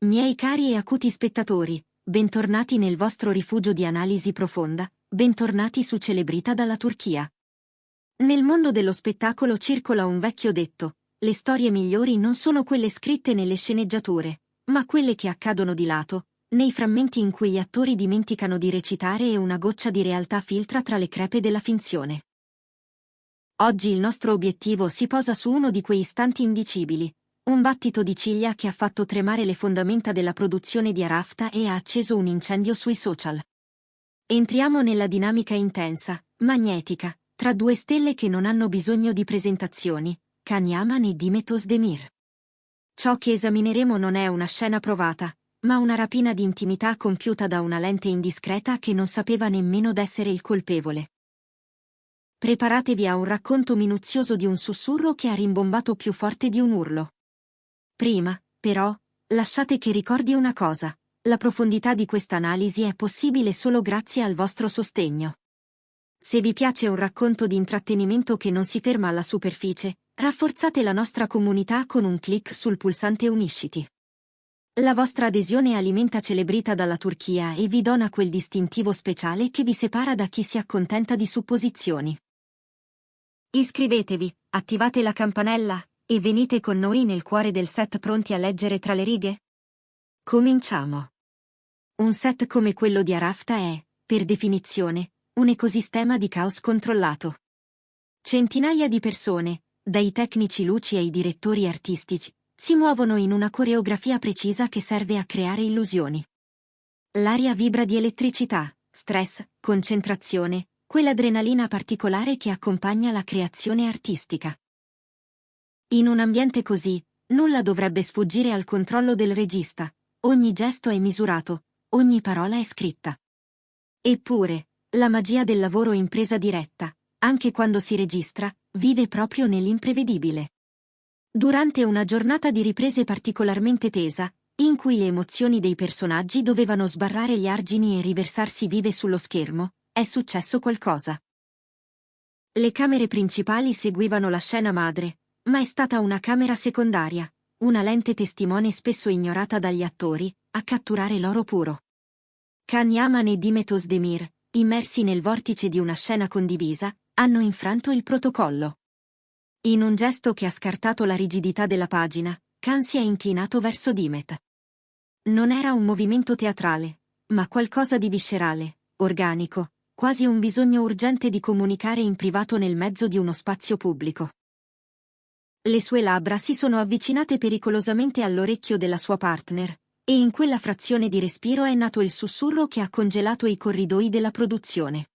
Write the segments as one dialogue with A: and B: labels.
A: Miei cari e acuti spettatori, bentornati nel vostro rifugio di analisi profonda, bentornati su Celebrita dalla Turchia. Nel mondo dello spettacolo circola un vecchio detto: le storie migliori non sono quelle scritte nelle sceneggiature, ma quelle che accadono di lato, nei frammenti in cui gli attori dimenticano di recitare e una goccia di realtà filtra tra le crepe della finzione. Oggi il nostro obiettivo si posa su uno di quei istanti indicibili, un battito di ciglia che ha fatto tremare le fondamenta della produzione di Arafta e ha acceso un incendio sui social. Entriamo nella dinamica intensa, magnetica, tra due stelle che non hanno bisogno di presentazioni, Can Yaman e Dimet Özdemir. Ciò che esamineremo non è una scena provata, ma una rapina di intimità compiuta da una lente indiscreta che non sapeva nemmeno d'essere il colpevole. Preparatevi a un racconto minuzioso di un sussurro che ha rimbombato più forte di un urlo. Prima, però, lasciate che ricordi una cosa: la profondità di questa analisi è possibile solo grazie al vostro sostegno. Se vi piace un racconto di intrattenimento che non si ferma alla superficie, rafforzate la nostra comunità con un click sul pulsante Unisciti. La vostra adesione alimenta Celebrita dalla Turchia e vi dona quel distintivo speciale che vi separa da chi si accontenta di supposizioni. Iscrivetevi, attivate la campanella e venite con noi nel cuore del set, pronti a leggere tra le righe? Cominciamo. Un set come quello di Arafta è, per definizione, un ecosistema di caos controllato. Centinaia di persone, dai tecnici luci ai direttori artistici, si muovono in una coreografia precisa che serve a creare illusioni. L'aria vibra di elettricità, stress, concentrazione, quell'adrenalina particolare che accompagna la creazione artistica. In un ambiente così, nulla dovrebbe sfuggire al controllo del regista, ogni gesto è misurato, ogni parola è scritta. Eppure, la magia del lavoro in presa diretta, anche quando si registra, vive proprio nell'imprevedibile. Durante una giornata di riprese particolarmente tesa, in cui le emozioni dei personaggi dovevano sbarrare gli argini e riversarsi vive sullo schermo, è successo qualcosa. Le camere principali seguivano la scena madre, ma è stata una camera secondaria, una lente testimone spesso ignorata dagli attori, a catturare l'oro puro. Can Yaman e Dimet Özdemir, immersi nel vortice di una scena condivisa, hanno infranto il protocollo. In un gesto che ha scartato la rigidità della pagina, Can si è inclinato verso Dimet. Non era un movimento teatrale, ma qualcosa di viscerale, organico, quasi un bisogno urgente di comunicare in privato nel mezzo di uno spazio pubblico. Le sue labbra si sono avvicinate pericolosamente all'orecchio della sua partner, e in quella frazione di respiro è nato il sussurro che ha congelato i corridoi della produzione.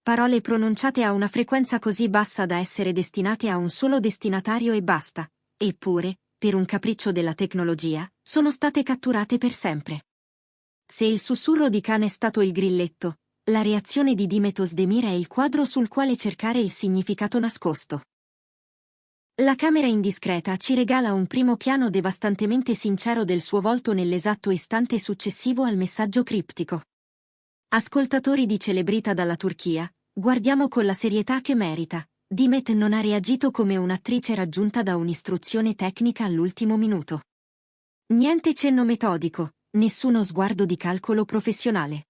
A: Parole pronunciate a una frequenza così bassa da essere destinate a un solo destinatario e basta, eppure, per un capriccio della tecnologia, sono state catturate per sempre. Se il sussurro di Can è stato il grilletto, la reazione di Dimet Özdemir è il quadro sul quale cercare il significato nascosto. La camera indiscreta ci regala un primo piano devastantemente sincero del suo volto nell'esatto istante successivo al messaggio criptico. Ascoltatori di Celebrita dalla Turchia, guardiamo con la serietà che merita. Dimet non ha reagito come un'attrice raggiunta da un'istruzione tecnica all'ultimo minuto. Niente cenno metodico, nessuno sguardo di calcolo professionale.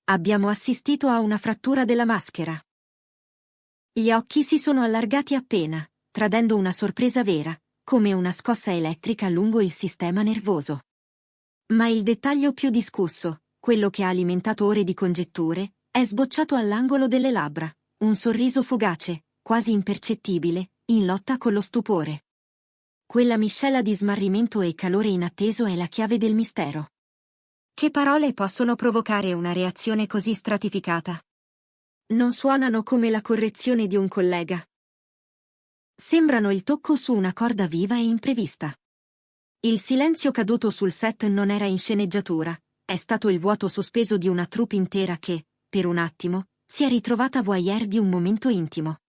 A: Abbiamo assistito a una frattura della maschera. Gli occhi si sono allargati appena, tradendo una sorpresa vera, come una scossa elettrica lungo il sistema nervoso. Ma il dettaglio più discusso, quello che ha alimentato ore di congetture, è sbocciato all'angolo delle labbra, un sorriso fugace, quasi impercettibile, in lotta con lo stupore. Quella miscela di smarrimento e calore inatteso è la chiave del mistero. Che parole possono provocare una reazione così stratificata? Non suonano come la correzione di un collega. Sembrano il tocco su una corda viva e imprevista. Il silenzio caduto sul set non era in sceneggiatura, è stato il vuoto sospeso di una troupe intera che, per un attimo, si è ritrovata voyeur di un momento intimo.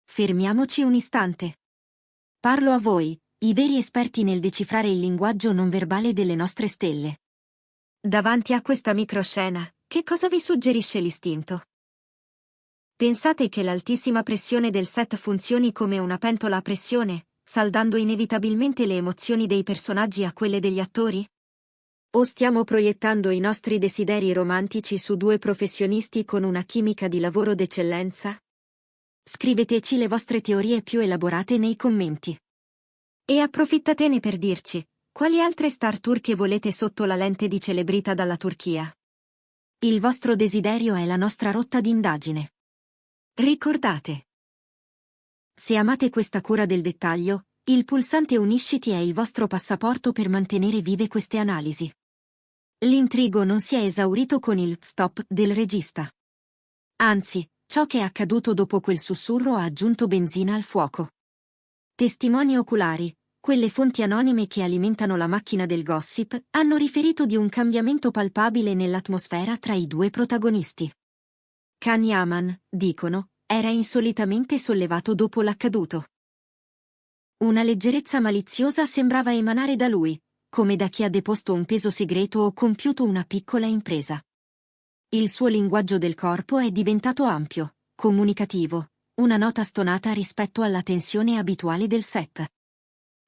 A: Fermiamoci un istante. Parlo a voi, i veri esperti nel decifrare il linguaggio non verbale delle nostre stelle. Davanti a questa microscena, che cosa vi suggerisce l'istinto? Pensate che l'altissima pressione del set funzioni come una pentola a pressione, saldando inevitabilmente le emozioni dei personaggi a quelle degli attori? O stiamo proiettando i nostri desideri romantici su due professionisti con una chimica di lavoro d'eccellenza? Scriveteci le vostre teorie più elaborate nei commenti. E approfittatene per dirci, quali altre star turche volete sotto la lente di celebrità dalla Turchia? Il vostro desiderio è la nostra rotta d'indagine. Ricordate! Se amate questa cura del dettaglio, il pulsante Unisciti è il vostro passaporto per mantenere vive queste analisi. L'intrigo non si è esaurito con il stop del regista. Anzi, ciò che è accaduto dopo quel sussurro ha aggiunto benzina al fuoco. Testimoni oculari, quelle fonti anonime che alimentano la macchina del gossip, hanno riferito di un cambiamento palpabile nell'atmosfera tra i due protagonisti. Can Yaman, dicono, era insolitamente sollevato dopo l'accaduto. Una leggerezza maliziosa sembrava emanare da lui, come da chi ha deposto un peso segreto o compiuto una piccola impresa. Il suo linguaggio del corpo è diventato ampio, comunicativo, una nota stonata rispetto alla tensione abituale del set.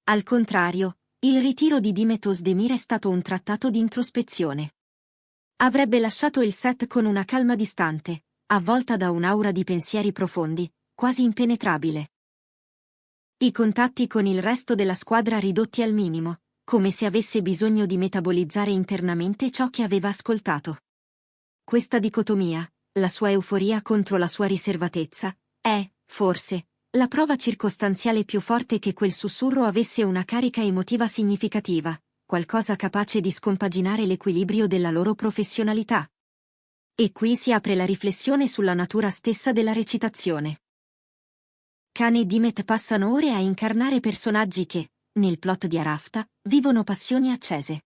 A: Al contrario, il ritiro di Demet Özdemir è stato un trattato di introspezione. Avrebbe lasciato il set con una calma distante, avvolta da un'aura di pensieri profondi, quasi impenetrabile. I contatti con il resto della squadra ridotti al minimo, come se avesse bisogno di metabolizzare internamente ciò che aveva ascoltato. Questa dicotomia, la sua euforia contro la sua riservatezza, è, forse, la prova circostanziale più forte che quel sussurro avesse una carica emotiva significativa, qualcosa capace di scompaginare l'equilibrio della loro professionalità. E qui si apre la riflessione sulla natura stessa della recitazione. Can e Demet passano ore a incarnare personaggi che, nel plot di Arafta, vivono passioni accese.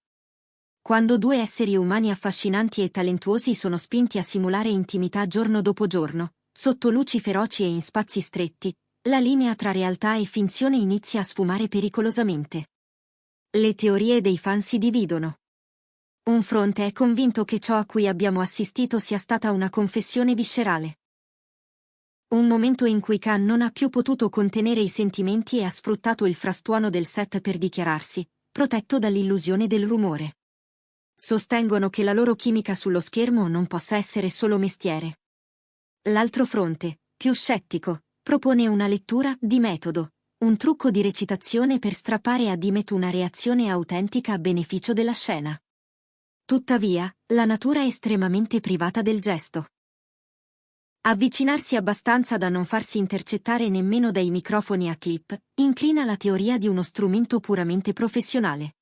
A: Quando due esseri umani affascinanti e talentuosi sono spinti a simulare intimità giorno dopo giorno, sotto luci feroci e in spazi stretti, la linea tra realtà e finzione inizia a sfumare pericolosamente. Le teorie dei fan si dividono. Un fronte è convinto che ciò a cui abbiamo assistito sia stata una confessione viscerale. Un momento in cui Can non ha più potuto contenere i sentimenti e ha sfruttato il frastuono del set per dichiararsi, protetto dall'illusione del rumore. Sostengono che la loro chimica sullo schermo non possa essere solo mestiere. L'altro fronte, più scettico, propone una lettura di metodo, un trucco di recitazione per strappare a Demet una reazione autentica a beneficio della scena. Tuttavia, la natura è estremamente privata del gesto. Avvicinarsi abbastanza da non farsi intercettare nemmeno dai microfoni a clip, incrina la teoria di uno strumento puramente professionale.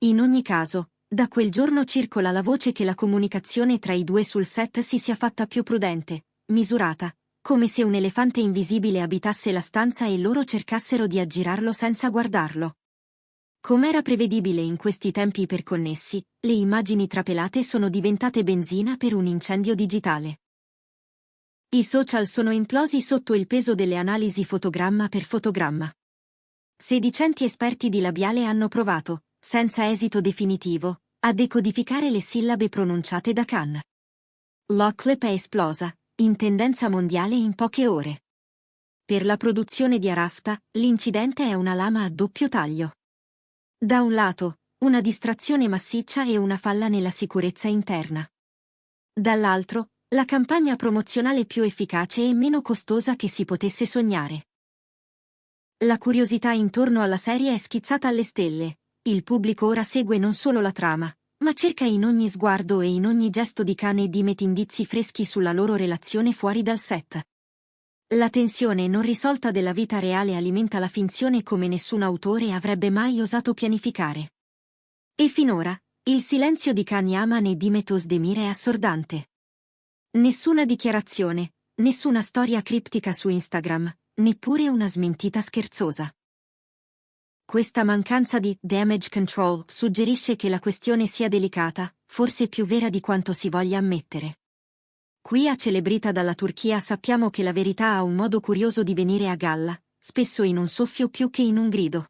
A: In ogni caso, da quel giorno circola la voce che la comunicazione tra i due sul set si sia fatta più prudente, misurata, come se un elefante invisibile abitasse la stanza e loro cercassero di aggirarlo senza guardarlo. Com'era prevedibile in questi tempi iperconnessi, le immagini trapelate sono diventate benzina per un incendio digitale. I social sono implosi sotto il peso delle analisi fotogramma per fotogramma. Sedicenti esperti di labiale hanno provato, senza esito definitivo, a decodificare le sillabe pronunciate da Can. La clip è esplosa, in tendenza mondiale in poche ore. Per la produzione di Arafta, l'incidente è una lama a doppio taglio. Da un lato, una distrazione massiccia e una falla nella sicurezza interna. Dall'altro, la campagna promozionale più efficace e meno costosa che si potesse sognare. La curiosità intorno alla serie è schizzata alle stelle, il pubblico ora segue non solo la trama, ma cerca in ogni sguardo e in ogni gesto di Can e Demet indizi freschi sulla loro relazione fuori dal set. La tensione non risolta della vita reale alimenta la finzione come nessun autore avrebbe mai osato pianificare. E finora, il silenzio di Can Yaman e Demet Özdemir è assordante. Nessuna dichiarazione, nessuna storia criptica su Instagram, neppure una smentita scherzosa. Questa mancanza di damage control suggerisce che la questione sia delicata, forse più vera di quanto si voglia ammettere. Qui a Celebrita dalla Turchia sappiamo che la verità ha un modo curioso di venire a galla, spesso in un soffio più che in un grido.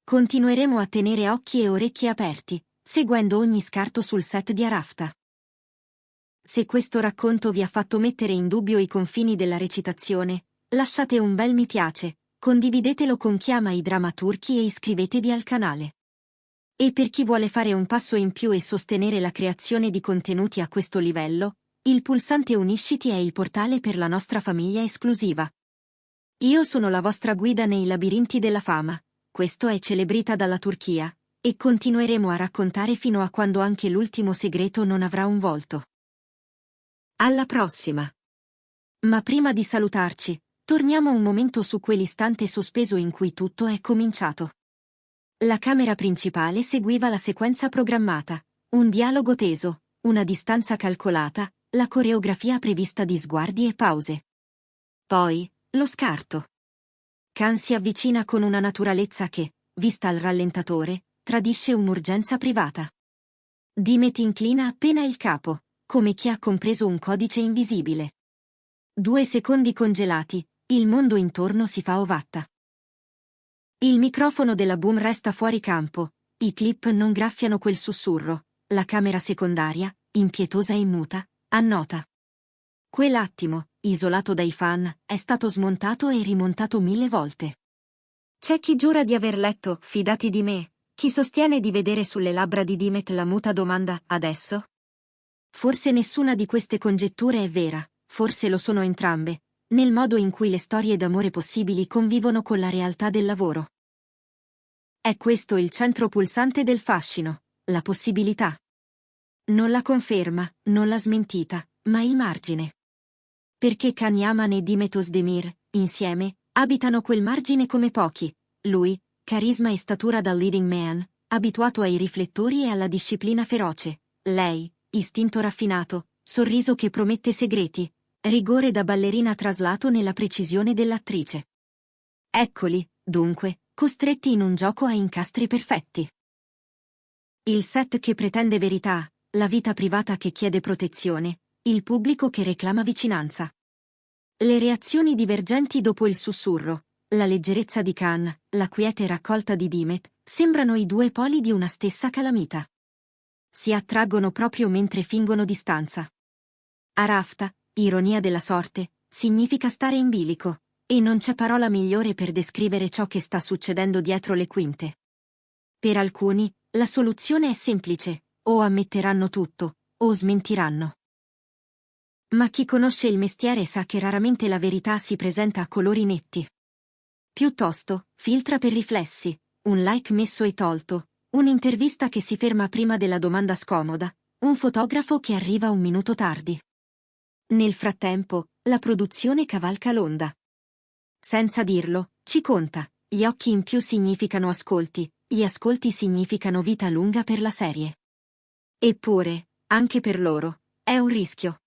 A: Continueremo a tenere occhi e orecchie aperti, seguendo ogni scarto sul set di Arafta. Se questo racconto vi ha fatto mettere in dubbio i confini della recitazione, lasciate un bel mi piace, condividetelo con chi ama i drammaturghi e iscrivetevi al canale. E per chi vuole fare un passo in più e sostenere la creazione di contenuti a questo livello, il pulsante Unisciti è il portale per la nostra famiglia esclusiva. Io sono la vostra guida nei labirinti della fama, questo è Celebrita dalla Turchia, e continueremo a raccontare fino a quando anche l'ultimo segreto non avrà un volto. Alla prossima! Ma prima di salutarci, torniamo un momento su quell'istante sospeso in cui tutto è cominciato. La camera principale seguiva la sequenza programmata, un dialogo teso, una distanza calcolata, la coreografia prevista di sguardi e pause. Poi, lo scarto. Khan si avvicina con una naturalezza che, vista al rallentatore, tradisce un'urgenza privata. Dimet inclina appena il capo, come chi ha compreso un codice invisibile. 2 secondi congelati, il mondo intorno si fa ovatta. Il microfono della boom resta fuori campo, i clip non graffiano quel sussurro, la camera secondaria, impietosa e muta, annota. Quell'attimo, isolato dai fan, è stato smontato e rimontato 1000 volte. C'è chi giura di aver letto "Fidati di me", chi sostiene di vedere sulle labbra di Dimet la muta domanda "adesso?". Forse nessuna di queste congetture è vera, forse lo sono entrambe, nel modo in cui le storie d'amore possibili convivono con la realtà del lavoro. È questo il centro pulsante del fascino, la possibilità. Non la conferma, non la smentita, ma il margine. Perché Can Yaman e Dimet Özdemir, insieme, abitano quel margine come pochi, lui, carisma e statura da leading man, abituato ai riflettori e alla disciplina feroce, lei, istinto raffinato, sorriso che promette segreti, rigore da ballerina traslato nella precisione dell'attrice. Eccoli, dunque, costretti in un gioco a incastri perfetti. Il set che pretende verità, la vita privata che chiede protezione, il pubblico che reclama vicinanza. Le reazioni divergenti dopo il sussurro, la leggerezza di Khan, la quiete raccolta di Dimet, sembrano i 2 poli di una stessa calamita. Si attraggono proprio mentre fingono distanza. A Rafta, ironia della sorte, significa stare in bilico, e non c'è parola migliore per descrivere ciò che sta succedendo dietro le quinte. Per alcuni, la soluzione è semplice, o ammetteranno tutto, o smentiranno. Ma chi conosce il mestiere sa che raramente la verità si presenta a colori netti. Piuttosto, filtra per riflessi, un like messo e tolto, un'intervista che si ferma prima della domanda scomoda, un fotografo che arriva un minuto tardi. Nel frattempo, la produzione cavalca l'onda. Senza dirlo, ci conta, gli occhi in più significano ascolti, gli ascolti significano vita lunga per la serie. Eppure, anche per loro, è un rischio.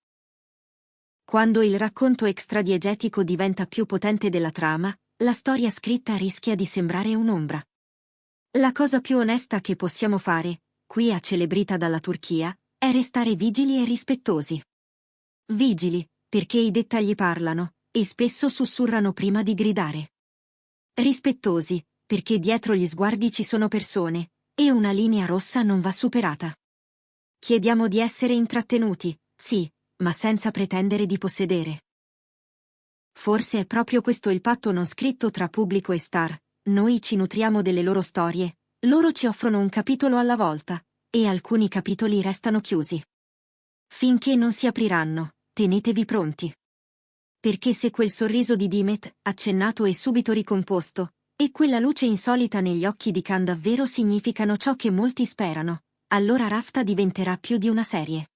A: Quando il racconto extradiegetico diventa più potente della trama, la storia scritta rischia di sembrare un'ombra. La cosa più onesta che possiamo fare, qui a Celebrita dalla Turchia, è restare vigili e rispettosi. Vigili, perché i dettagli parlano, e spesso sussurrano prima di gridare. Rispettosi, perché dietro gli sguardi ci sono persone, e una linea rossa non va superata. Chiediamo di essere intrattenuti, sì, ma senza pretendere di possedere. Forse è proprio questo il patto non scritto tra pubblico e star, noi ci nutriamo delle loro storie, loro ci offrono un capitolo alla volta, e alcuni capitoli restano chiusi. Finché non si apriranno, tenetevi pronti. Perché se quel sorriso di Dimet, accennato e subito ricomposto, e quella luce insolita negli occhi di Khan davvero significano ciò che molti sperano, allora Rafta diventerà più di una serie.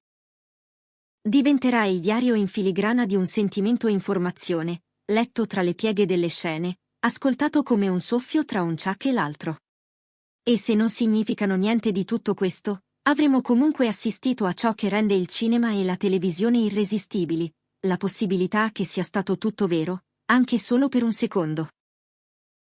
A: Diventerà il diario in filigrana di un sentimento e informazione, letto tra le pieghe delle scene, ascoltato come un soffio tra un ciak e l'altro. E se non significano niente di tutto questo, avremo comunque assistito a ciò che rende il cinema e la televisione irresistibili, la possibilità che sia stato tutto vero, anche solo per un secondo.